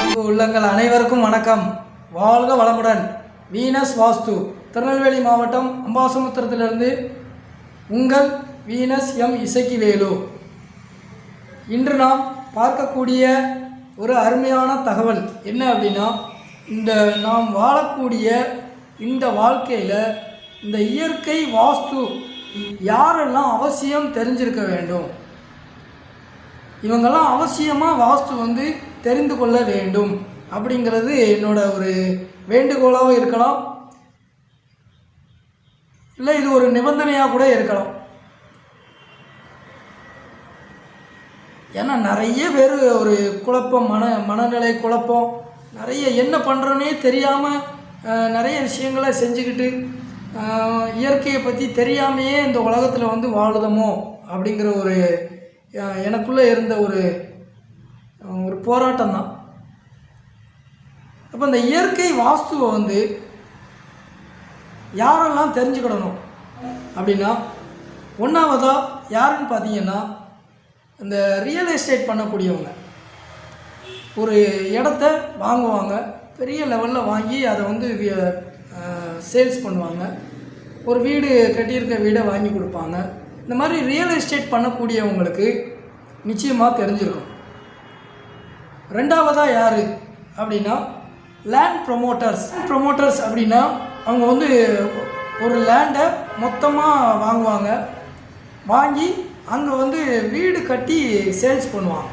அன்பு உள்ளங்கள் அனைவருக்கும் வணக்கம். வாழ்க வளமுடன். வீனஸ் வாஸ்து திருநெல்வேலி மாவட்டம் அம்பாசமுத்திரத்திலிருந்து உங்கள் வீனஸ் எம் இசக்கிவேலு. இன்று நாம் பார்க்கக்கூடிய ஒரு அருமையான தகவல் என்ன அப்படின்னா, நாம் வாழக்கூடிய இந்த வாழ்க்கையில் இந்த இயற்கை வாஸ்து யாரெல்லாம் அவசியம் தெரிஞ்சிருக்க வேண்டும், இவங்கெல்லாம் அவசியமாக வாஸ்து தெரிந்து கொள்ள வேண்டும் அப்படிங்கிறது என்னோட ஒரு வேண்டுகோளாகவும் இருக்கலாம், இல்லை இது ஒரு நிபந்தனையாக கூட இருக்கலாம். ஏன்னா நிறைய பேர் ஒரு குழப்பம், மனநிலை குழப்பம், நிறைய என்ன பண்ணுறோன்னே தெரியாமல் நிறைய விஷயங்களை செஞ்சுக்கிட்டு இயற்கையை பற்றி தெரியாமையே இந்த உலகத்தில் வாழுதமோ அப்படிங்கிற ஒரு எனக்குள்ளே இருந்த ஒரு போராட்டம் தான். அப்போ இந்த இயற்கை வாஸ்துவை யாரெல்லாம் தெரிஞ்சுக்கிடணும் அப்படின்னா, ஒன்றாவதாக யாருன்னு பார்த்தீங்கன்னா, இந்த ரியல் எஸ்டேட் பண்ணக்கூடியவங்க ஒரு இடத்த வாங்குவாங்க, பெரிய லெவலில் வாங்கி அதை சேல்ஸ் பண்ணுவாங்க, ஒரு வீடு கட்டியிருக்க வீடை வாங்கி கொடுப்பாங்க. இந்த மாதிரி ரியல் எஸ்டேட் பண்ணக்கூடியவங்களுக்கு நிச்சயமாக தெரிஞ்சிருக்கும். ரெண்டாவதாக யார் அப்படின்னா, லேண்ட் ப்ரொமோட்டர்ஸ் அப்படின்னா அவங்க ஒரு லேண்டை மொத்தமாக வாங்குவாங்க, வாங்கி அங்கே வீடு கட்டி சேல்ஸ் பண்ணுவாங்க.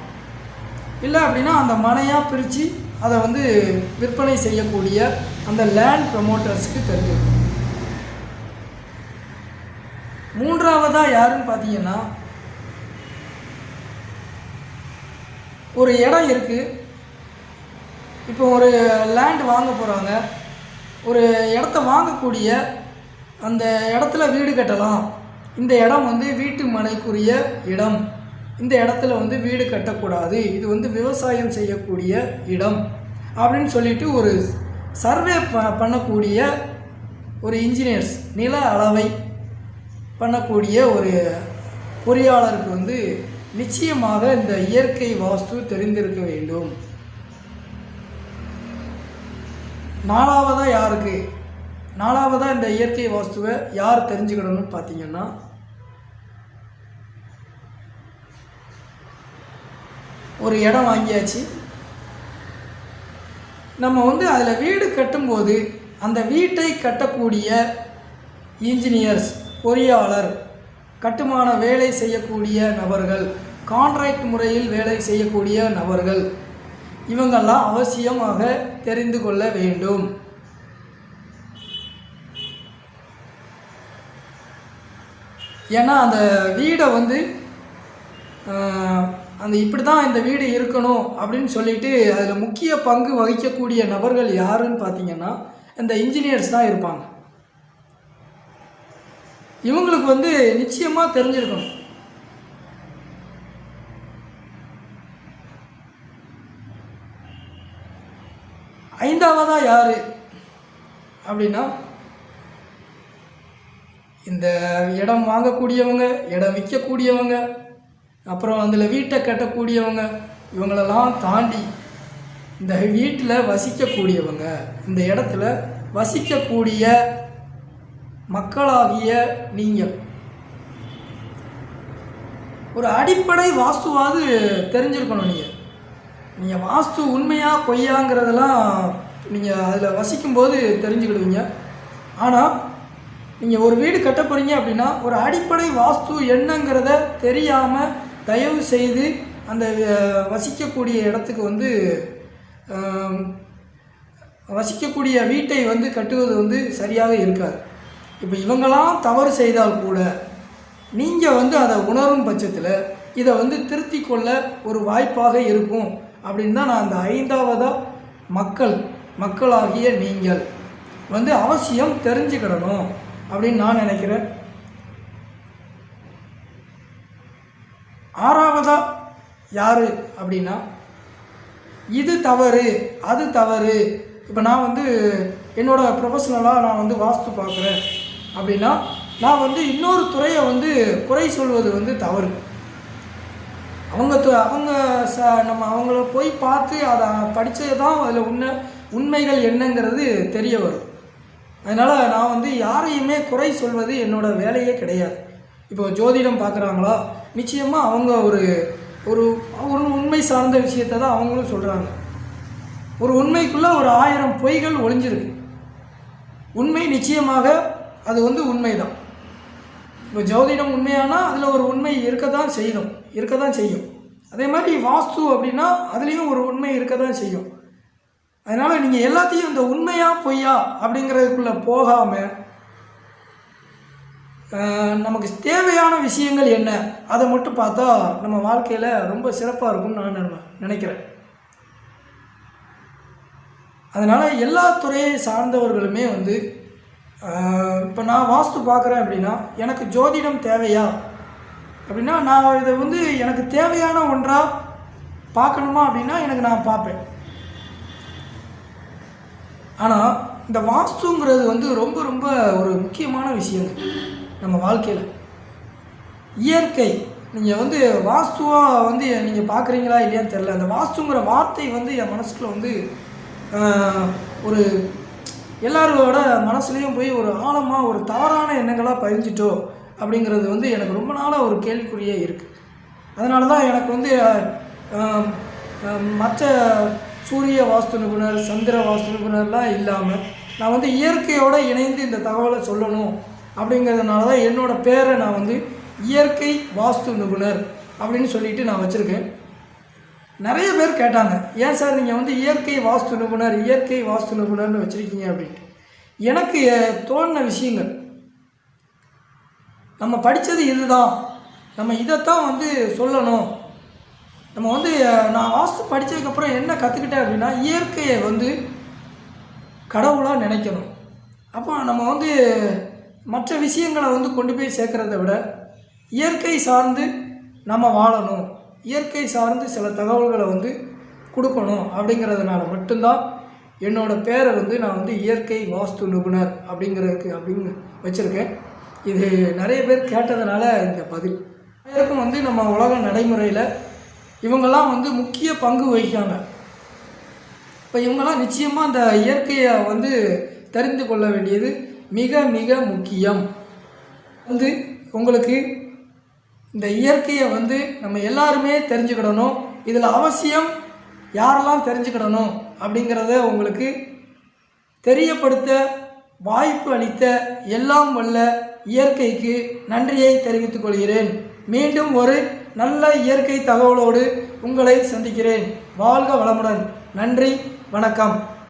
இல்லை அப்படின்னா அந்த மனையாக பிரித்து அதை விற்பனை செய்யக்கூடிய அந்த லேண்ட் ப்ரொமோட்டர்ஸ்க்கு தெரிஞ்சிருக்கும். மூன்றாவதாக யாருன்னு பார்த்தீங்கன்னா, ஒரு இடம் இருக்குது, இப்போ ஒரு லேண்ட் வாங்க போகிறாங்க, ஒரு இடத்த வாங்கக்கூடிய அந்த இடத்துல வீடு கட்டலாம், இந்த இடம் வீட்டு மனைக்குரிய இடம், இந்த இடத்துல வீடு கட்டக்கூடாது, இது விவசாயம் செய்யக்கூடிய இடம் அப்படின்னு சொல்லிட்டு ஒரு சர்வே பண்ணக்கூடிய ஒரு இன்ஜினியர்ஸ், நில அளவை பண்ணக்கூடிய ஒரு பொறியாளருக்கு நிச்சயமாக இந்த இயற்கை வாஸ்து தெரிந்திருக்க வேண்டும். நாலாவதாக இந்த இயற்கை வாஸ்துவை யார் தெரிஞ்சுக்கணும்னு பார்த்தீங்கன்னா, ஒரு இடம் வாங்கியாச்சு, நம்ம அதில் வீடு கட்டும்போது அந்த வீட்டை கட்டக்கூடிய இன்ஜினியர்ஸ், பொறியாளர், கட்டுமான வேலை செய்யக்கூடிய நபர்கள், கான்ட்ராக்ட் முறையில் வேலை செய்யக்கூடிய நபர்கள், இவங்கெல்லாம் அவசியமாக தெரிந்து கொள்ள வேண்டும். ஏன்னா அந்த வீடை இப்படி தான் இந்த வீடு இருக்கணும் அப்படின்னு சொல்லிட்டு அதில் முக்கிய பங்கு வகிக்கக்கூடிய நபர்கள் யாருன்னு பார்த்தீங்கன்னா, இந்த இன்ஜினியர்ஸ் தான் இருப்பாங்க. இவங்களுக்கு நிச்சயமாக தெரிஞ்சிருக்கணும். ஐந்தாவதாக யார் அப்படின்னா, இந்த இடம் வாங்கக்கூடியவங்க, இடம் விற்கக்கூடியவங்க, அப்புறம் அதில் வீட்டை கட்டக்கூடியவங்க, இவங்களெல்லாம் தாண்டி இந்த வீட்டில் வசிக்கக்கூடியவங்க, இந்த இடத்துல வசிக்கக்கூடிய மக்களாகிய நீங்கள் ஒரு அடிப்படை வாஸ்துவாவது தெரிஞ்சிருக்கணும். நீங்கள் வாஸ்து உண்மையாக பொய்யாங்கிறதெல்லாம் நீங்கள் அதில் வசிக்கும்போது தெரிஞ்சுக்கிடுவீங்க. ஆனால் நீங்கள் ஒரு வீடு கட்ட போகிறீங்க அப்படின்னா ஒரு அடிப்படை வாஸ்து என்னங்கிறத தெரியாமல் தயவு செய்து அந்த வசிக்கக்கூடிய இடத்துக்கு வசிக்கக்கூடிய வீட்டை கட்டுவது சரியாக இருக்காது. இப்போ இவங்களாம் தவறு செய்தால் கூட நீங்கள் அதை உணரும் பட்சத்தில் இதை திருத்தி கொள்ள ஒரு வாய்ப்பாக இருக்கும் அப்படின்னு தான் நான் அந்த ஐந்தாவதாக மக்களாகிய நீங்கள் அவசியம் தெரிஞ்சுக்கிடணும் அப்படின்னு நான் நினைக்கிறேன். ஆறாவதாக யார் அப்படின்னா, இது தவறு அது தவறு. இப்போ நான் என்னோடய ப்ரொஃபஷ்னலாக நான் வாஸ்து பார்க்குறேன் அப்படின்னா, நான் இன்னொரு துறையை குறை சொல்வது தவறு. அவங்க நம்ம அவங்கள போய் பார்த்து அதை படித்தது தான் அதில் உண்மைகள் என்னங்கிறது தெரிய வரும். அதனால் நான் வந்து யாரையுமே குறை சொல்வது என்னோடய வேலையே கிடையாது. இப்போ ஜோதிடம் பார்க்குறாங்களா, நிச்சயமாக அவங்க ஒரு ஒரு உண்மை சார்ந்த விஷயத்தை தான் அவங்களும் சொல்கிறாங்க. ஒரு உண்மைக்குள்ளே ஒரு 1000 பொய்கள் ஒளிஞ்சிருக்கு. உண்மை நிச்சயமாக அது வந்து உண்மை தான். இப்போ ஜோதிடம் உண்மையானால் அதில் ஒரு உண்மை இருக்க தான் செய்யும். அதே மாதிரி வாஸ்து அப்படின்னா அதுலேயும் ஒரு உண்மை இருக்க தான் செய்யும். அதனால் நீங்கள் எல்லாத்தையும் இந்த உண்மையா பொய்யா அப்படிங்கிறதுக்குள்ளே போகாமல் நமக்கு தேவையான விஷயங்கள் என்ன அதை மட்டும் பார்த்தா நம்ம வாழ்க்கையில் ரொம்ப சிறப்பாக இருக்கும்னு நான் நினைக்கிறேன். அதனால் எல்லா துறையை சார்ந்தவர்களுமே வந்து இப்போ நான் வாஸ்து பார்க்குறேன் அப்படின்னா எனக்கு ஜோதிடம் தேவையா அப்படின்னா நான் இதை வந்து எனக்கு தேவையான ஒன்றாக பார்க்கணுமா அப்படின்னா நான் பார்ப்பேன். ஆனால் இந்த வாஸ்துங்கிறது வந்து ரொம்ப ரொம்ப ஒரு முக்கியமான விஷயம் நம்ம வாழ்க்கையில். இயற்கை நீங்கள் வந்து வாஸ்துவாக வந்து நீங்கள் பார்க்குறீங்களா இல்லையான்னு தெரில. அந்த வாஸ்துங்கிற வார்த்தை வந்து என் மனசுக்குள்ள வந்து ஒரு எல்லாரோட மனசுலேயும் போய் ஒரு ஆழமாக ஒரு தவறான எண்ணங்களாக பதிஞ்சிட்டோ அப்படிங்கிறது வந்து எனக்கு ரொம்ப நாளாக ஒரு கேள்விக்குறியே இருக்குது. அதனால தான் எனக்கு வந்து மற்ற சூரிய வாஸ்து நிபுணர், சந்திர வாஸ்து நிபுணர்லாம் இல்லாமல் நான் வந்து இயற்கையோடு இணைந்து இந்த தகவலை சொல்லணும் அப்படிங்கிறதுனால தான் என்னோடய பேரை நான் வந்து இயற்கை வாஸ்து நிபுணர் அப்படின்னு சொல்லிட்டு நான் வச்சுருக்கேன். நிறைய பேர் கேட்டாங்க, ஏன் சார் நீங்கள் வந்து இயற்கை வாஸ்து நிபுணர்னு வச்சுருக்கீங்க அப்படின்ட்டு. எனக்கு தோணின விஷயங்கள், நம்ம படித்தது இதுதான், நம்ம இதைத்தான் வந்து சொல்லணும். நம்ம வந்து நான் வாஸ்து படித்ததுக்கப்புறம் என்ன கற்றுக்கிட்டேன் அப்படின்னா, இயற்கையை வந்து கடவுளாக நினைக்கணும். அப்போ நம்ம வந்து மற்ற விஷயங்களை வந்து கொண்டு போய் சேர்க்குறத விட இயற்கை சார்ந்து நம்ம வாழணும், இயற்கை சார்ந்து சில தகவல்களை வந்து கொடுக்கணும் அப்படிங்கிறதுனால மட்டும்தான் என்னோடய பேரை வந்து நான் வந்து இயற்கை வாஸ்து நிபுணர் அப்படின்னு வச்சுருக்கேன். இது நிறைய பேர் கேட்டதுனால இந்த பதில். பேருக்கும் வந்து நம்ம உலக நடைமுறையில் இவங்கெல்லாம் வந்து முக்கிய பங்கு வகிக்காங்க. இப்போ இவங்கெல்லாம் நிச்சயமாக அந்த இயற்கையை வந்து தெரிந்து கொள்ள வேண்டியது மிக மிக முக்கியம். வந்து உங்களுக்கு இந்த இயற்கையை வந்து நம்ம எல்லாருமே தெரிஞ்சுக்கிடணும். இதில் அவசியம் யாரெல்லாம் தெரிஞ்சுக்கிடணும் அப்படிங்கிறத உங்களுக்கு தெரியப்படுத்த வாய்ப்பு அளித்த எல்லாம் வல்ல இயற்கைக்கு நன்றியை தெரிவித்துக் கொள்கிறேன். மீண்டும் ஒரு நல்ல இயற்கை தகவலோடு உங்களை சந்திக்கிறேன். வாழ்க வளமுடன். நன்றி, வணக்கம்.